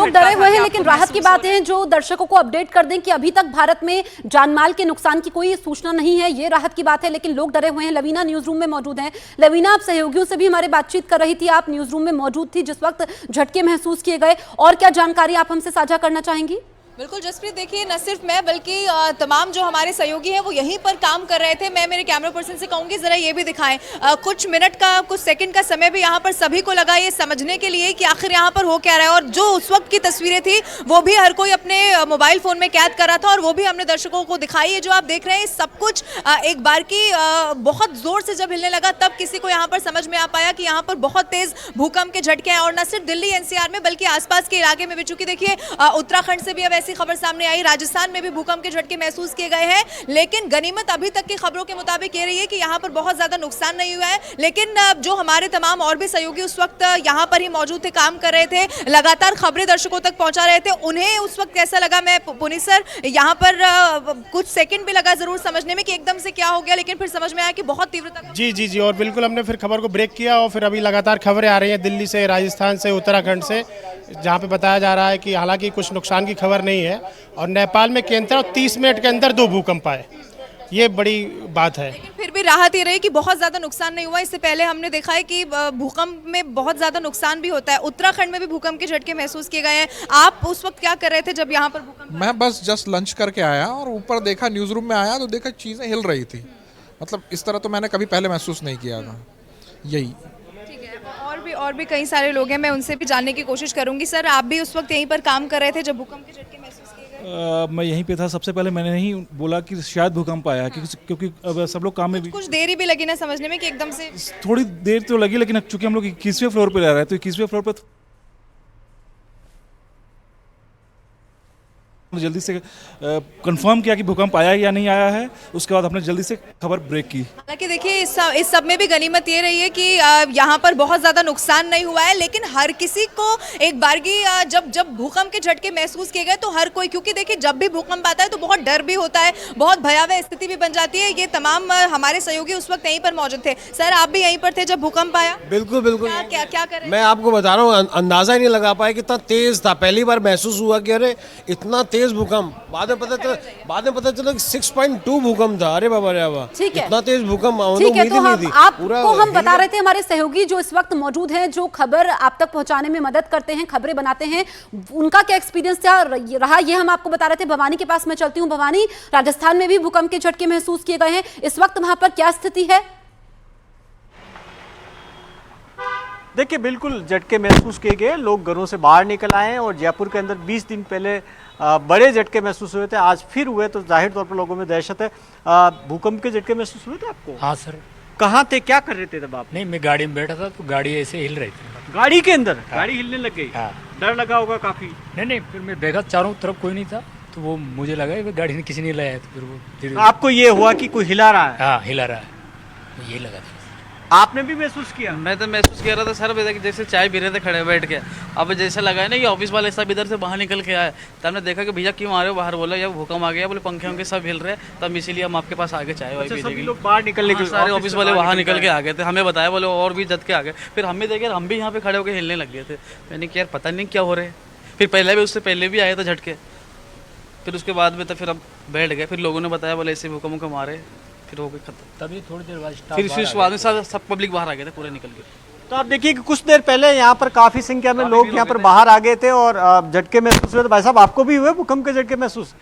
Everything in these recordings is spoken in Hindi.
लोग डरे हुए हैं, लेकिन राहत की बात है जो दर्शकों को अपडेट कर दें कि अभी तक भारत में जानमाल के नुकसान की कोई सूचना नहीं है, ये राहत की बात है। लेकिन लोग डरे हुए हैं। लवीना न्यूज रूम में मौजूद हैं। लवीना, आप सहयोगियों से भी हमारे बातचीत कर रही थी, आप न्यूज रूम में मौजूद थी जिस वक्त झटके महसूस किए गए, और क्या जानकारी आप हमसे साझा करना चाहेंगी? बिल्कुल जसप्रीत, देखिए न सिर्फ मैं बल्कि तमाम जो हमारे सहयोगी हैं वो यहीं पर काम कर रहे थे। मैं मेरे कैमरा पर्सन से कहूँगी ज़रा ये भी दिखाएं। कुछ मिनट का, कुछ सेकंड का समय भी यहाँ पर सभी को लगा ये समझने के लिए कि आखिर यहाँ पर हो क्या रहा है। और जो उस वक्त की तस्वीरें थी वो भी हर कोई अपने मोबाइल फ़ोन में कैद कर रहा था और वो भी हमने दर्शकों को दिखाई है। जो आप देख रहे हैं सब कुछ एक बार की बहुत ज़ोर से जब हिलने लगा तब किसी को यहाँ पर समझ में आ पाया कि यहाँ पर बहुत तेज़ भूकंप के झटके हैं। और न सिर्फ दिल्ली एनसीआर में बल्कि आसपास के इलाके में भी, चूंकि देखिए उत्तराखंड से भी अब ऐसी खबर सामने आई, राजस्थान में भी भूकंप के झटके महसूस किए गए हैं। लेकिन गनीमत अभी तक की खबरों के मुताबिक ये रही है कि यहाँ पर बहुत ज्यादा नुकसान नहीं हुआ है। लेकिन जो हमारे तमाम और भी सहयोगी उस वक्त यहाँ पर ही मौजूद थे, काम कर रहे थे, लगातार खबरें दर्शकों तक पहुंचा रहे थे, उन्हें उस वक्त कैसा लगा? मैं पुनीत सर, यहाँ पर कुछ सेकंड भी लगा जरूर समझने में कि एकदम से क्या हो गया, लेकिन फिर समझ में आया कि बहुत तीव्रता। जी जी जी, और बिल्कुल हमने फिर खबर को ब्रेक किया और फिर अभी लगातार खबरें आ रही हैं दिल्ली से, राजस्थान से, उत्तराखंड से, जहाँ पे बताया जा रहा है कि हालांकि कुछ नुकसान की खबर नहीं है। और नेपाल में केंद्र 30 मिनट के अंदर 2 भूकंप आए, ये बड़ी बात है। लेकिन फिर भी राहत ये रही कि बहुत ज्यादा नुकसान नहीं हुआ। इससे पहले हमने देखा है कि भूकंप में बहुत ज्यादा नुकसान भी होता है। उत्तराखंड में भी भूकंप के झटके महसूस किए गए हैं। आप उस वक्त क्या कर रहे थे जब यहाँ पर भूकंप? मैं बस जस्ट लंच करके आया और ऊपर देखा, न्यूज़ रूम में आया तो देखा चीज़ें हिल रही थी। मतलब इस तरह तो मैंने कभी पहले महसूस नहीं किया था। यही और भी कई सारे लोग हैं, मैं उनसे भी जानने की कोशिश करूंगी। सर, आप भी उस वक्त यहीं पर काम कर रहे थे जब भूकंप के झटके महसूस किए गए? मैं यहीं पे था। सबसे पहले मैंने नहीं बोला कि शायद भूकंप आया, क्योंकि अब सब लोग काम में भी कुछ देरी भी लगी ना समझने में कि एकदम से। थोड़ी देर तो लगी, लेकिन चूंकि हम लोग 21वें फ्लोर पे रह रहे हैं तो 21वें फ्लोर पे जल्दी से कंफर्म किया कि भूकंप आया या नहीं आया है। उसके बाद हमने जल्दी से खबर ब्रेक की। हालांकि देखिए इस सब में भी गनीमत ये रही है कि यहाँ पर बहुत ज़्यादा नुकसान नहीं हुआ है। लेकिन हर किसी को एक बारगी जब भूकंप के झटके महसूस किए गए तो हर कोई, क्योंकि देखिए जब भी भूकंप आता है तो बहुत डर भी होता है, बहुत भयावह स्थिति भी बन जाती है। ये तमाम हमारे सहयोगी उस वक्त यहीं पर मौजूद थे। सर, आप भी यहीं पर थे जब भूकंप आया? बिल्कुल बिल्कुल। क्या कर रहे? मैं आपको बता रहा हूँ, अंदाजा ही नहीं लगा पाया कितना तेज था। पहली बार महसूस हुआ कि अरे इतना तेज भूकंप। बाद में पता चला कि 6.2 भूकंप था। अरे बाबा रे बाबा, ठीक है, इतना तेज भूकंप ठीक है। तो आपको हम बता रहे थे, हमारे सहयोगी जो इस वक्त मौजूद हैं, जो खबर आप तक पहुंचाने में मदद करते हैं, खबरें बनाते हैं, उनका क्या एक्सपीरियंस रहा ये हम आपको बता रहे थे। भवानी के पास मैं चलती हूँ। भवानी, राजस्थान में भी भूकंप के झटके महसूस किए गए हैं, इस वक्त वहां पर क्या स्थिति है? देखिए, बिल्कुल झटके महसूस किए गए, लोग घरों से बाहर निकल आए हैं और जयपुर के अंदर 20 दिन पहले बड़े झटके महसूस हुए थे, आज फिर हुए, तो जाहिर तौर पर लोगों में दहशत है। भूकंप के झटके महसूस हुए थे आपको? हाँ सर। कहाँ थे, क्या कर रहे थे तब आप? नहीं, मैं गाड़ी में बैठा था तो गाड़ी ऐसे हिल रही थी। गाड़ी के अंदर? हाँ। गाड़ी हिलने लग गई? हाँ। डर लगा होगा काफी? नहीं, फिर मैं देखा चारों तरफ कोई नहीं था तो वो मुझे लगा कि गाड़ी ने किसी ने लाया, तो फिर वो धीरे। आपको ये हुआ कि कोई हिला रहा है? हाँ, हिला रहा है, ये लगा था। आपने भी महसूस किया? मैं तो महसूस कर रहा था सर, जैसे चाय पी रहे थे खड़े बैठ के। अब जैसे लगा है ना कि ऑफिस वाले सब इधर से बाहर निकल के आए, तब हमने देखा कि भैया क्यों आ रहे हो बाहर? बोला यार भूकंप आ गया। बोले पंखे उनके सब हिल रहे, तब इसीलिए हम आपके पास आ गए चाय वाय पीने के लिए। लोग बाहर निकलने के, सारे ऑफिस वाले बाहर निकल के आ गए थे, हमें बताया, बोले और भी जद के आ गए। फिर हमें देखे, हम भी यहाँ पे खड़े होकर हिलने लग गए थे। मैंने कि यार पता नहीं क्या हो रहे है। फिर पहले भी, उससे पहले भी आए थे झटके, फिर उसके बाद में तो फिर अब बैठ गए। फिर लोगों ने बताया, बोले ऐसे भूकंप को मारे, फिर हो गए खत्म। तभी थोड़ी देर बाद फिर बाद में सब पब्लिक बाहर आ गए थे, पूरे निकल गए। तो आप देखिए कि कुछ देर पहले यहाँ पर काफी संख्या में लोग यहाँ पर बाहर आ गए थे और झटके महसूस हुए। तो भाई साहब, आपको भी हुए भूकंप के झटके महसूस?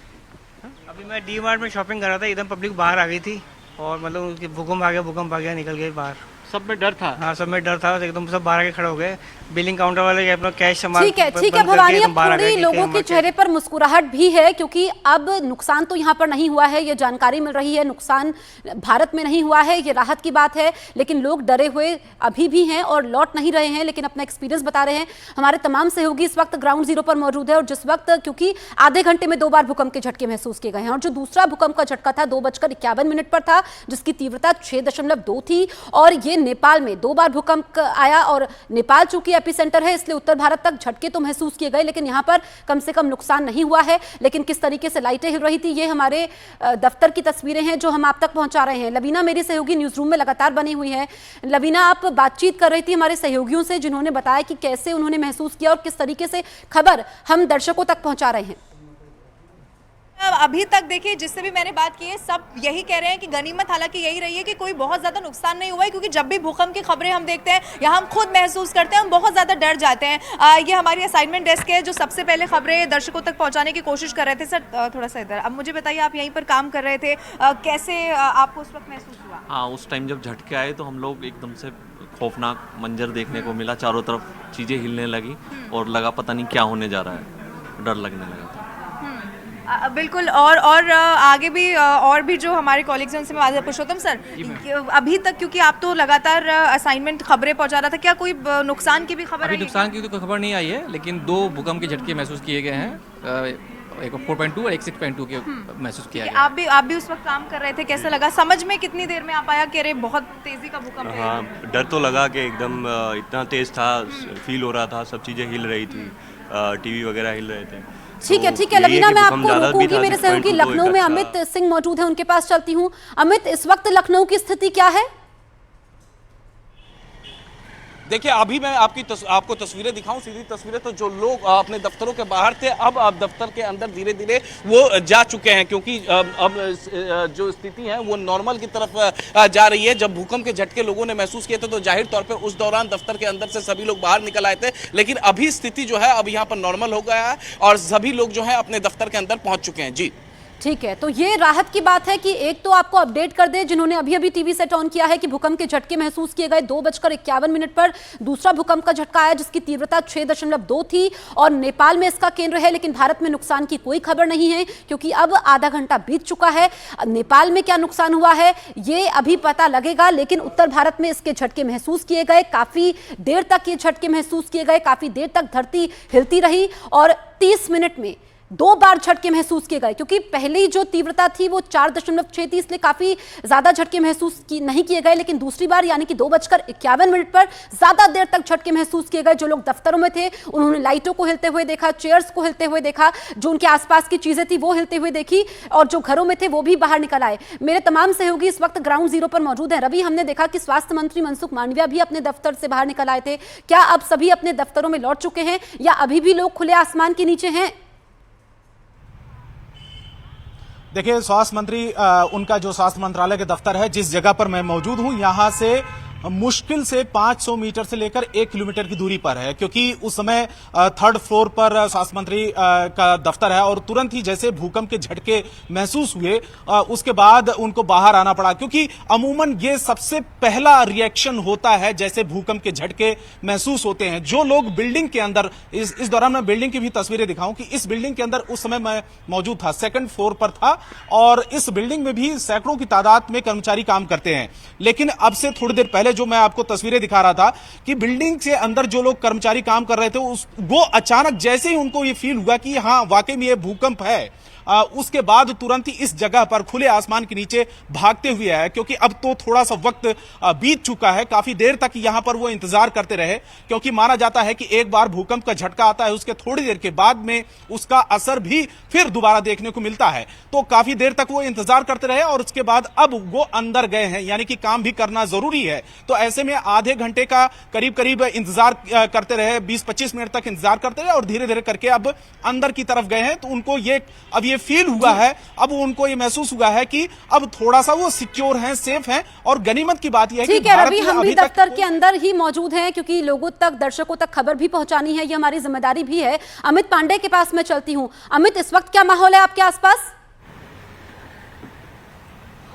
अभी मैं डी मार्ट में शॉपिंग कर रहा था, एकदम पब्लिक बाहर आ गई थी और मतलब भूकंप आ गया, निकल गए बाहर। सब में डर था? हाँ, सब में डर था, एकदम सब बाहर आके खड़े हो गए। बिलिंग काउंटर वाले अपना कैश सामान ठीक है भवानी, अब थोड़ी लोगों के चेहरे पर मुस्कुराहट भी है, क्योंकि अब नुकसान तो यहाँ पर नहीं हुआ है, ये जानकारी मिल रही है। नुकसान भारत में नहीं हुआ है, ये राहत की बात है। लेकिन लोग डरे हुए अभी भी हैं और लौट नहीं रहे हैं, लेकिन अपना एक्सपीरियंस बता रहे हैं। हमारे तमाम सहयोगी इस वक्त ग्राउंड जीरो पर मौजूद है और जिस वक्त, क्योंकि आधे घंटे में 2 बार भूकंप के झटके महसूस किए गए हैं और जो दूसरा भूकंप का झटका था 2:51 पर था, जिसकी तीव्रता 6.2 थी। और ये नेपाल में 2 बार भूकंप आया और नेपाल चूंकि एपिसेंटर है, इसलिए उत्तर भारत तक झटके तो महसूस किए गए, लेकिन यहाँ पर कम से कम नुकसान नहीं हुआ है। लेकिन किस तरीके से लाइटें हिल रही थी, ये हमारे दफ्तर की तस्वीरें हैं जो हम आप तक पहुंचा रहे हैं। लवीना मेरी सहयोगी न्यूज रूम में लगातार बनी हुई है। लवीना, आप बातचीत कर रही थी हमारे सहयोगियों से, जिन्होंने बताया कि कैसे उन्होंने महसूस किया और किस तरीके से खबर हम दर्शकों तक पहुंचा रहे हैं। अभी तक देखिए जिससे भी मैंने बात की है सब यही कह रहे हैं कि गनीमत हालांकि यही रही है कि कोई बहुत ज़्यादा नुकसान नहीं हुआ है, क्योंकि जब भी भूकंप की खबरें हम देखते हैं या हम खुद महसूस करते हैं हम बहुत ज़्यादा डर जाते हैं। ये हमारी असाइनमेंट डेस्क है जो सबसे पहले खबरें दर्शकों तक पहुंचाने की कोशिश कर रहे थे। सर थोड़ा सा इधर, अब मुझे बताइए आप यहीं पर काम कर रहे थे, कैसे आपको उस वक्त महसूस हुआ? हाँ, उस टाइम जब झटके आए तो हम लोग एकदम से खौफनाक मंजर देखने को मिला, चारों तरफ चीज़ें हिलने लगी और लगा पता नहीं क्या होने जा रहा है, डर लगने लगा था। बिल्कुल। और आगे भी और भी जो हमारे कॉलीग्स हैं उनसे मैं बात। पुरुषोत्तम सर, अभी तक क्योंकि आप तो लगातार असाइनमेंट खबरें पहुंचा रहा था, क्या कोई नुकसान की भी खबर आई है? नुकसान की तो कोई खबर नहीं आई है, लेकिन 2 भूकंप के झटके महसूस किए गए हैं, एक 4.2 और एक 6.2 के महसूस किया गया। आप भी उस वक्त काम कर रहे थे, कैसा लगा? समझ में कितनी देर में आप आया कि अरे बहुत तेजी का भूकंप है? हाँ, डर तो लगा कि एकदम इतना तेज था, फील हो रहा था, सब चीज़ें हिल रही थी, टीवी वगैरह हिल रहे थे। ठीक है लवीना, मैं आपको रोकूंगी। मेरे सहयोगी लखनऊ में अमित सिंह मौजूद है, उनके पास चलती हूँ। अमित, इस वक्त लखनऊ की स्थिति क्या है? देखिए अभी मैं आपको तस्वीरें दिखाऊं, सीधी तस्वीरें, तो जो लोग अपने दफ्तरों के बाहर थे अब दफ्तर के अंदर धीरे धीरे वो जा चुके हैं, क्योंकि अब जो स्थिति है वो नॉर्मल की तरफ जा रही है। जब भूकंप के झटके लोगों ने महसूस किए थे तो जाहिर तौर पे उस दौरान दफ्तर के अंदर से सभी लोग बाहर निकल आए थे, लेकिन अभी स्थिति जो है अब यहाँ पर नॉर्मल हो गया है और सभी लोग जो है अपने दफ्तर के अंदर पहुंच चुके हैं। जी ठीक है, तो ये राहत की बात है कि एक तो आपको अपडेट कर दे जिन्होंने अभी अभी टीवी सेट ऑन किया है कि भूकंप के झटके महसूस किए गए 2:51 पर दूसरा भूकंप का झटका आया जिसकी तीव्रता 6.2 थी और नेपाल में इसका केंद्र है, लेकिन भारत में नुकसान की कोई खबर नहीं है क्योंकि अब आधा घंटा बीत चुका है। नेपाल में क्या नुकसान हुआ है ये अभी पता लगेगा, लेकिन उत्तर भारत में इसके झटके महसूस किए गए, काफी देर तक ये झटके महसूस किए गए, काफी देर तक धरती हिलती रही और 30 मिनट में 2 बार झटके महसूस किए गए, क्योंकि पहली जो तीव्रता थी वो 4.6 थी, इसलिए काफी ज्यादा झटके महसूस नहीं किए गए, लेकिन दूसरी बार यानी कि 2:51 पर ज्यादा देर तक झटके महसूस किए गए। जो लोग दफ्तरों में थे उन्होंने लाइटों को हिलते हुए देखा, चेयर्स को हिलते हुए देखा, जो उनके आसपास की चीजें थी वो हिलते हुए देखी और जो घरों में थे वो भी बाहर निकल आए। मेरे तमाम सहयोगी इस वक्त ग्राउंड जीरो पर मौजूद है। रवि, हमने देखा कि स्वास्थ्य मंत्री मनसुख मांडविया भी अपने दफ्तर से बाहर निकल आए थे, क्या अब सभी अपने दफ्तरों में लौट चुके हैं या अभी भी लोग खुले आसमान के नीचे हैं? देखिए, स्वास्थ्य मंत्री उनका जो स्वास्थ्य मंत्रालय के दफ्तर है जिस जगह पर मैं मौजूद हूं, यहां से मुश्किल से 500 मीटर से लेकर 1 किलोमीटर की दूरी पर है, क्योंकि उस समय 3rd फ्लोर पर स्वास्थ्य मंत्री का दफ्तर है और तुरंत ही जैसे भूकंप के झटके महसूस हुए उसके बाद उनको बाहर आना पड़ा, क्योंकि अमूमन ये सबसे पहला रिएक्शन होता है जैसे भूकंप के झटके महसूस होते हैं। जो लोग बिल्डिंग के अंदर, इस दौरान मैं बिल्डिंग की भी तस्वीरें दिखाऊं कि इस बिल्डिंग के अंदर उस समय मैं मौजूद था, 2nd फ्लोर पर था और इस बिल्डिंग में भी सैकड़ों की तादाद में कर्मचारी काम करते हैं। लेकिन अब से थोड़ी देर पहले जो मैं आपको तस्वीरें दिखा रहा था कि बिल्डिंग के अंदर जो लोग कर्मचारी काम कर रहे थे वो अचानक जैसे ही उनको ये फील हुआ कि हाँ वाकई में ये भूकंप है, उसके बाद तुरंत ही इस जगह पर खुले आसमान के नीचे भागते हुए आए, क्योंकि अब तो थोड़ा सा वक्त बीत चुका है। काफी देर तक यहां पर वो इंतजार करते रहे, क्योंकि माना जाता है कि एक बार भूकंप का झटका आता है उसके थोड़ी देर के बाद में उसका असर भी फिर दोबारा देखने को मिलता है। तो काफी देर तक वो इंतजार करते रहे और उसके बाद अब वो अंदर गए हैं, यानी कि काम भी करना जरूरी है। तो ऐसे में आधे घंटे का करीब इंतजार करते रहे, 20-25 मिनट तक इंतजार करते रहे और धीरे धीरे करके अब अंदर की तरफ गए हैं। तो उनको अब ये फील हुआ है, अब उनको ये महसूस हुआ है कि अब थोड़ा सा वो सिक्योर हैं, सेफ हैं। और गनीमत की बात यह है ठीक है रवि, हम भी दफ्तर के अंदर ही मौजूद हैं क्योंकि लोगों तक, दर्शकों तक खबर भी पहुंचानी है, ये हमारी जिम्मेदारी भी है। अमित पांडे के पास मैं चलती हूं। अमित, इस वक्त क्या माहौल है आपके आसपास?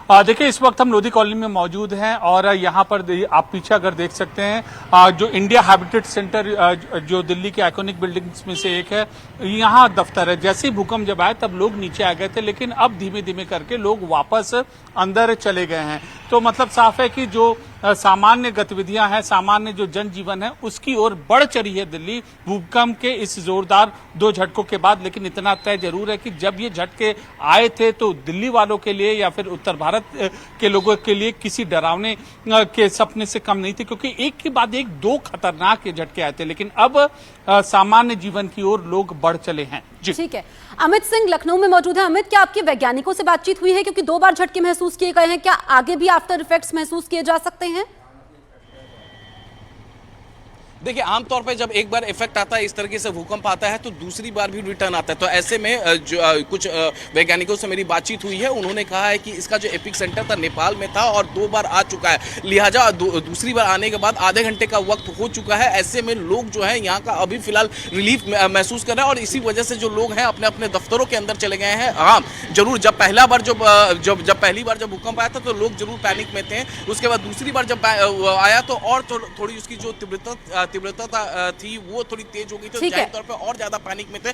देखिए, इस वक्त हम लोधी कॉलोनी में मौजूद हैं और यहाँ पर आप पीछे अगर देख सकते हैं जो इंडिया हैबिटेट सेंटर जो दिल्ली के आइकॉनिक बिल्डिंग्स में से एक है, यहाँ दफ्तर है। जैसे ही भूकंप जब आया तब लोग नीचे आ गए थे, लेकिन अब धीमे धीमे करके लोग वापस अंदर चले गए हैं। तो मतलब साफ है कि जो सामान्य गतिविधियां हैं, सामान्य जो जनजीवन है उसकी ओर बढ़ चढ़ी है दिल्ली भूकंप के इस जोरदार 2 झटकों के बाद। लेकिन इतना तय जरूर है कि जब ये झटके आए थे तो दिल्ली वालों के लिए या फिर उत्तर भारत के लोगों के लिए किसी डरावने के सपने से कम नहीं थे, क्योंकि एक के बाद एक 2 खतरनाक ये झटके आए थे। लेकिन अब सामान्य जीवन की ओर लोग बढ़ चले हैं। जी ठीक है, अमित सिंह लखनऊ में मौजूद है। अमित, क्या आपके वैज्ञानिकों से बातचीत हुई है, क्योंकि 2 बार झटके महसूस किए गए हैं, क्या आगे भी आफ्टर इफेक्ट्स महसूस किए जा सकते हैं? देखिए, आमतौर पे जब एक बार इफेक्ट आता है, इस तरीके से भूकंप आता है, तो दूसरी बार भी रिटर्न आता है। तो ऐसे में कुछ वैज्ञानिकों से मेरी बातचीत हुई है, उन्होंने कहा है कि इसका जो एपिक सेंटर था नेपाल में था और 2 बार आ चुका है, लिहाजा दूसरी बार आने के बाद आधे घंटे का वक्त हो चुका है। ऐसे में लोग जो है यहाँ का अभी फिलहाल रिलीफ महसूस कर रहे हैं और इसी वजह से जो लोग हैं अपने अपने दफ्तरों के अंदर चले गए हैं। हाँ, जरूर जब पहली बार जब भूकंप आया था तो लोग जरूर पैनिक में थे। उसके बाद दूसरी बार जब आया तो और थोड़ी उसकी जो तीव्रता थी वो थोड़ी तेज हो गई थी, जाहिर तौर पे और ज्यादा पैनिक में थे।